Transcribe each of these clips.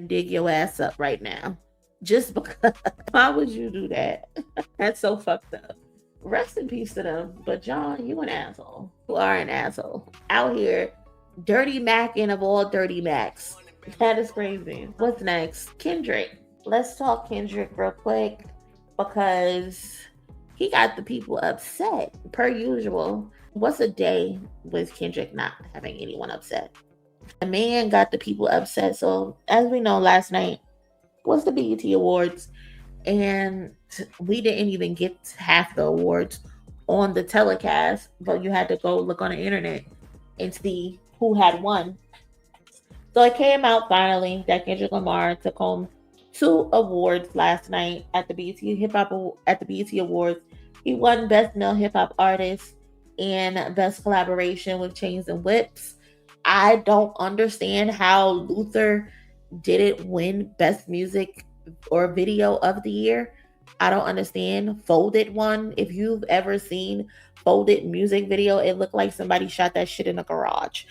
and dig your ass up right now. Just because. Why would you do that? That's so fucked up. Rest in peace to them. But John, you an asshole. You are an asshole. Out here, dirty macking of all dirty Macs. That is crazy. What's next? Kendrick. Let's talk Kendrick real quick because he got the people upset per usual. What's a day with Kendrick not having anyone upset? The man got the people upset. So as we know, last night was the BET Awards, and we didn't even get half the awards on the telecast, but you had to go look on the internet and see who had won. So it came out finally that Kendrick Lamar took home 2 awards last night at the BET Awards. He won Best Male Hip Hop Artist and Best Collaboration with Chains and Whips. I don't understand how Luther didn't win Best Music or Video of the Year. I don't understand. Folded one. If you've ever seen Folded music video, it looked like somebody shot that shit in a garage.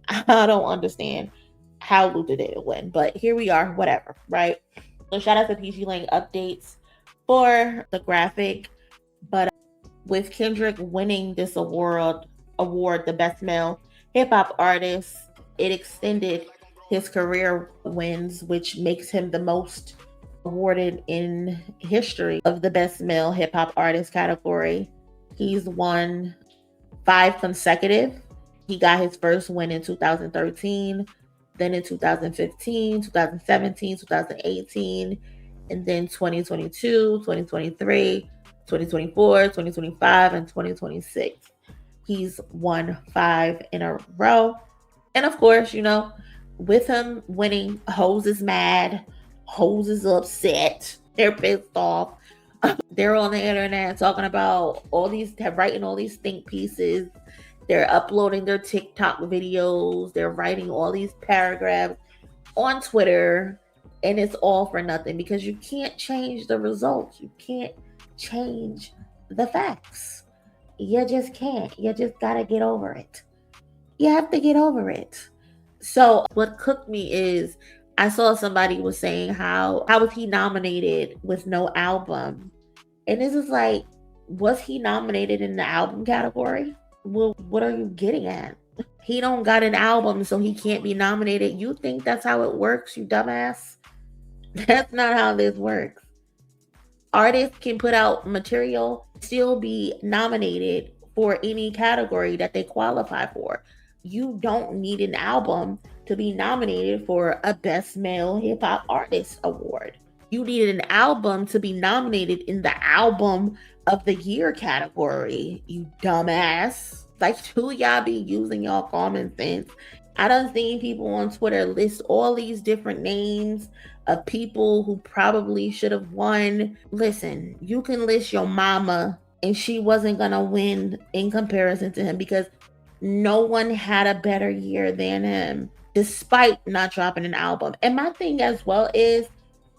I don't understand how Luther didn't win, but here we are, whatever, right? So shout out to PG Lang updates for the graphic, but with Kendrick winning this award, the Best Male Hip Hop Artist, it extended his career wins, which makes him the most awarded in history of the Best Male Hip Hop Artist category. He's won 5 consecutive. He got his first win in 2013, then in 2015, 2017, 2018, and then 2022, 2023, 2024, 2025, and 2026. He's won 5 in a row. And of course, you know, with him winning, Hoes is mad, Hoes is upset, they're pissed off. They're on the internet talking about writing all these think pieces. They're uploading their TikTok videos. They're writing all these paragraphs on Twitter. And it's all for nothing because you can't change the results. You can't change the facts. You just can't. You just got to get over it. You have to get over it. So what cooked me is I saw somebody was saying how was he nominated with no album? And this is like, was he nominated in the album category? Well, what are you getting at? He don't got an album, so he can't be nominated. You think that's how it works, you dumbass? That's not how this works. Artists can put out material, still be nominated for any category that they qualify for. You don't need an album to be nominated for a Best Male Hip Hop Artist Award. You need an album to be nominated in the Album of the Year category, you dumbass. Like, who y'all be using y'all common sense? I done seen people on Twitter list all these different names of people who probably should have won. Listen, you can list your mama and she wasn't gonna win in comparison to him because no one had a better year than him, despite not dropping an album. And my thing as well is,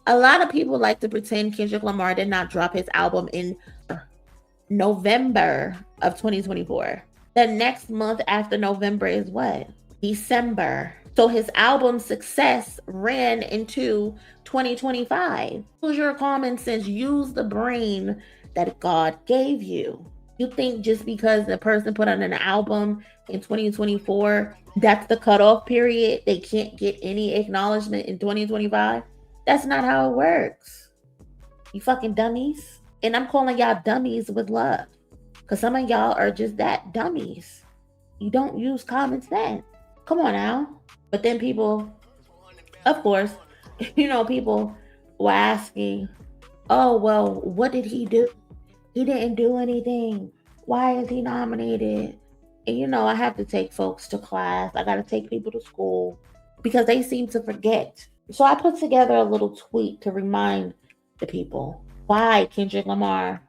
a lot of people like to pretend Kendrick Lamar did not drop his album in November of 2024. The next month after November is what? December. So his album success ran into 2025. Use your common sense. Use the brain that God gave you. You think just because the person put on an album in 2024, that's the cutoff period, they can't get any acknowledgement in 2025? That's not how it works. You fucking dummies. And I'm calling y'all dummies with love. Because some of y'all are just that, dummies. You don't use common sense. Come on now. But then people, of course, people were asking, oh, well, what did he do? He didn't do anything. Why is he nominated? And I have to take folks to class. I got to take people to school because they seem to forget. So I put together a little tweet to remind the people why Kendrick Lamar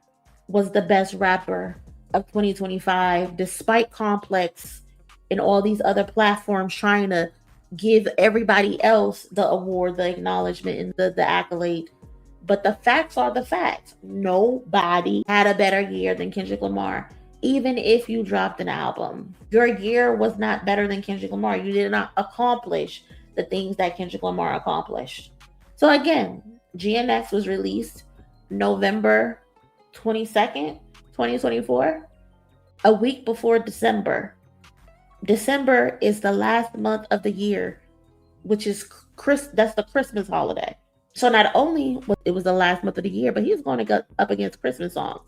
was the best rapper of 2025, despite Complex and all these other platforms trying to give everybody else the award, the acknowledgement, and the accolade. But the facts are the facts. Nobody had a better year than Kendrick Lamar. Even if you dropped an album, your year was not better than Kendrick Lamar. You did not accomplish the things that Kendrick Lamar accomplished. So again, GNX was released November 22nd, 2024, a week before December. December is the last month of the year, which is that's the Christmas holiday. So not only was it the last month of the year, but he's going to go up against Christmas songs.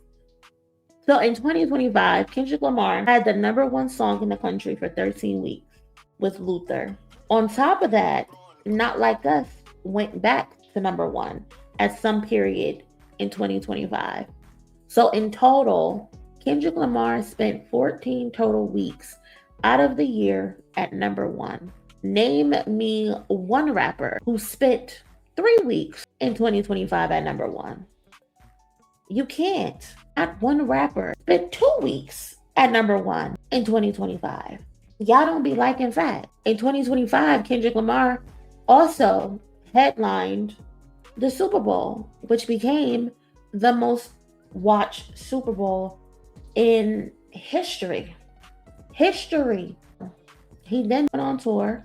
So in 2025, Kendrick Lamar had the #1 song in the country for 13 weeks with Luther. On top of that, Not Like Us went back to #1 at some period in 2025. So in total, Kendrick Lamar spent 14 total weeks out of the year at #1. Name me one rapper who spent 3 weeks in 2025 at #1. You can't. Not one rapper spent 2 weeks at #1 in 2025. Y'all don't be liking facts. In 2025, Kendrick Lamar also headlined the Super Bowl, which became the most watched Super Bowl in history. He then went on tour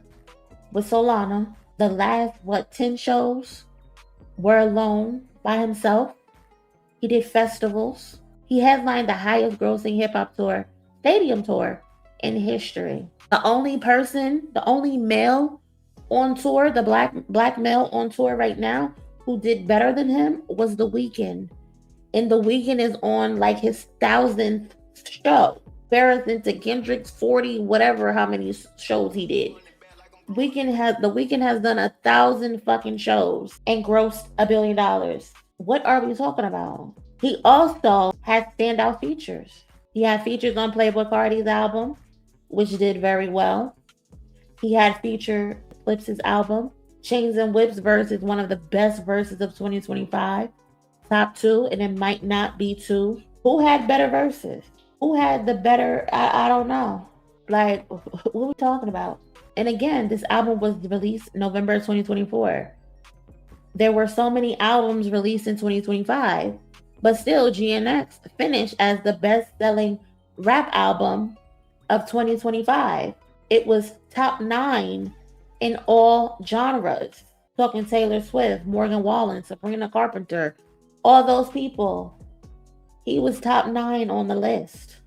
with Solana. The last, 10 shows were alone by himself. He did festivals. He headlined the highest grossing hip hop tour, stadium tour in history. The only male on tour, the black male on tour right now who did better than him was The Weeknd. And The Weeknd is on like his 1,000th show. Comparison to Kendrick's 40, whatever, how many shows he did. The Weeknd has done 1,000 fucking shows and grossed $1 billion. What are we talking about? He also had standout features. He had features on Playboi Carti's album, which did very well. He had featured Clips' album. Chains and Whips verse is one of the best verses of 2025. Top 2, and it might not be 2. Who had better verses? Who had the better, I don't know. Like, what are we talking about? And again, this album was released November 2024. There were so many albums released in 2025, but still GNX finished as the best-selling rap album of 2025. It was top 9 in all genres. Talking Taylor Swift, Morgan Wallen, Sabrina Carpenter, all those people. He was top 9 on the list.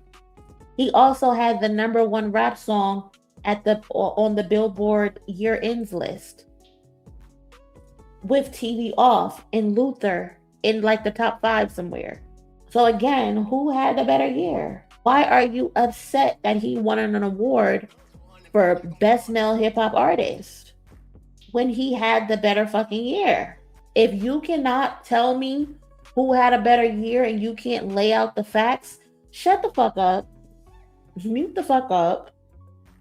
He also had the #1 rap song on the Billboard Year Ends list, with TV Off and Luther in like the top 5 somewhere. So again, who had the better year? Why are you upset that he won an award for Best Male Hip Hop Artist when he had the better fucking year? If you cannot tell me who had a better year and you can't lay out the facts, shut the fuck up. Mute the fuck up.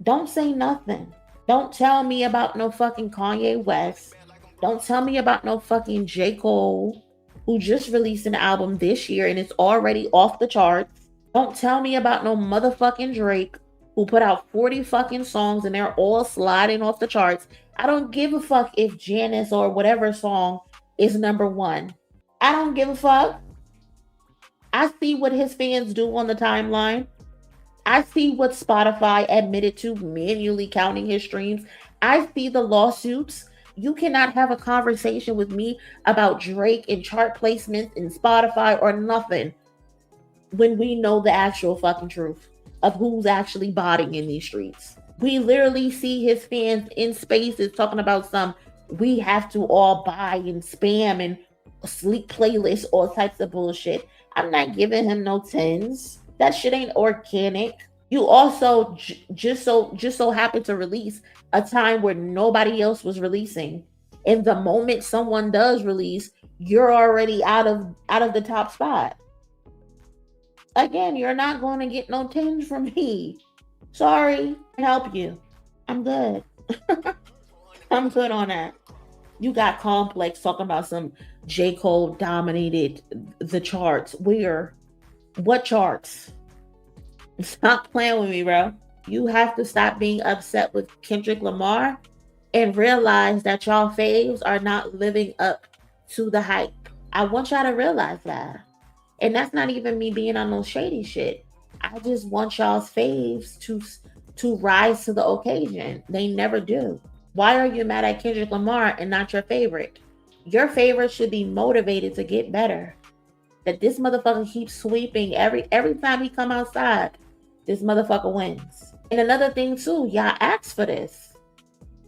Don't say nothing. Don't tell me about no fucking Kanye West. Don't tell me about no fucking J. Cole, who just released an album this year and it's already off the charts. Don't tell me about no motherfucking Drake, who put out 40 fucking songs and they're all sliding off the charts. I don't give a fuck if Janice or whatever song is #1. I don't give a fuck. I see what his fans do on the timeline. I see what Spotify admitted to manually counting his streams. I see the lawsuits. You cannot have a conversation with me about Drake and chart placements in Spotify or nothing when we know the actual fucking truth of who's actually botting in these streets. We literally see his fans in spaces talking about we have to all buy and spam and sleep playlists, all types of bullshit. I'm not giving him no 10s. That shit ain't organic. You also just so happen to release a time where nobody else was releasing. And the moment someone does release, you're already out of the top spot. Again, you're not going to get no 10s from me. Sorry, I can't help you. I'm good. I'm good on that. You got Complex talking about some J. Cole dominated the charts. Where? What charts? Stop playing with me, bro. You have to stop being upset with Kendrick Lamar and realize that y'all faves are not living up to the hype. I want y'all to realize that. And that's not even me being on no shady shit. I just want y'all's faves to rise to the occasion. They never do. Why are you mad at Kendrick Lamar and not your favorite? Your favorite should be motivated to get better. That this motherfucker keeps sweeping every time he come outside. This motherfucker wins. And another thing too, y'all asked for this.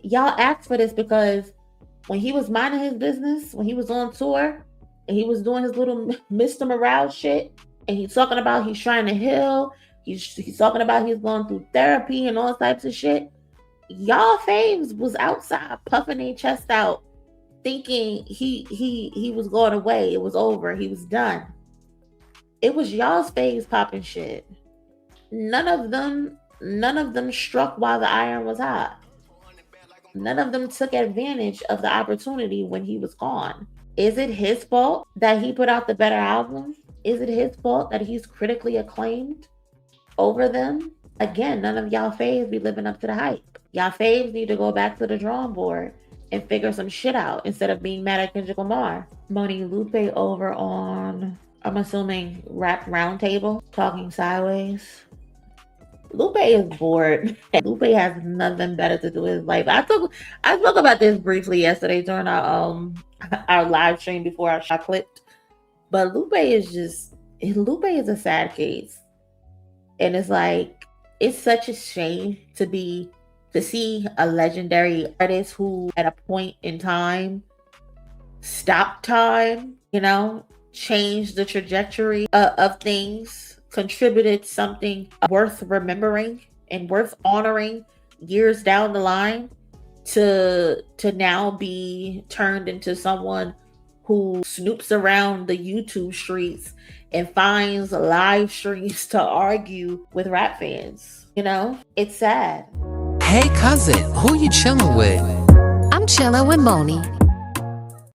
Y'all asked for this because when he was minding his business, when he was on tour, and he was doing his little Mr. Morale shit, and he's talking about he's trying to heal, he's talking about he's going through therapy and all types of shit. Y'all faves was outside puffing their chest out, thinking he was going away. It was over. He was done. It was y'all's faves popping shit. None of them struck while the iron was hot. None of them took advantage of the opportunity when he was gone. Is it his fault that he put out the better album? Is it his fault that he's critically acclaimed over them? Again, none of y'all faves be living up to the hype. Y'all faves need to go back to the drawing board and figure some shit out instead of being mad at Kendrick Lamar. MONIE Lupe over on, I'm assuming, Rap Roundtable, talking sideways. Lupe is bored. Lupe has nothing better to do with his life. I spoke about this briefly yesterday during our live stream before I shot clipped. But Lupe is a sad case. And it's like, it's such a shame to see a legendary artist who at a point in time stopped time, changed the trajectory of things, contributed something worth remembering and worth honoring years down the line, to now be turned into someone who snoops around the YouTube streets and finds live streams to argue with rap fans. It's sad. Hey cousin, who you chilling with? I'm chilling with MONIE.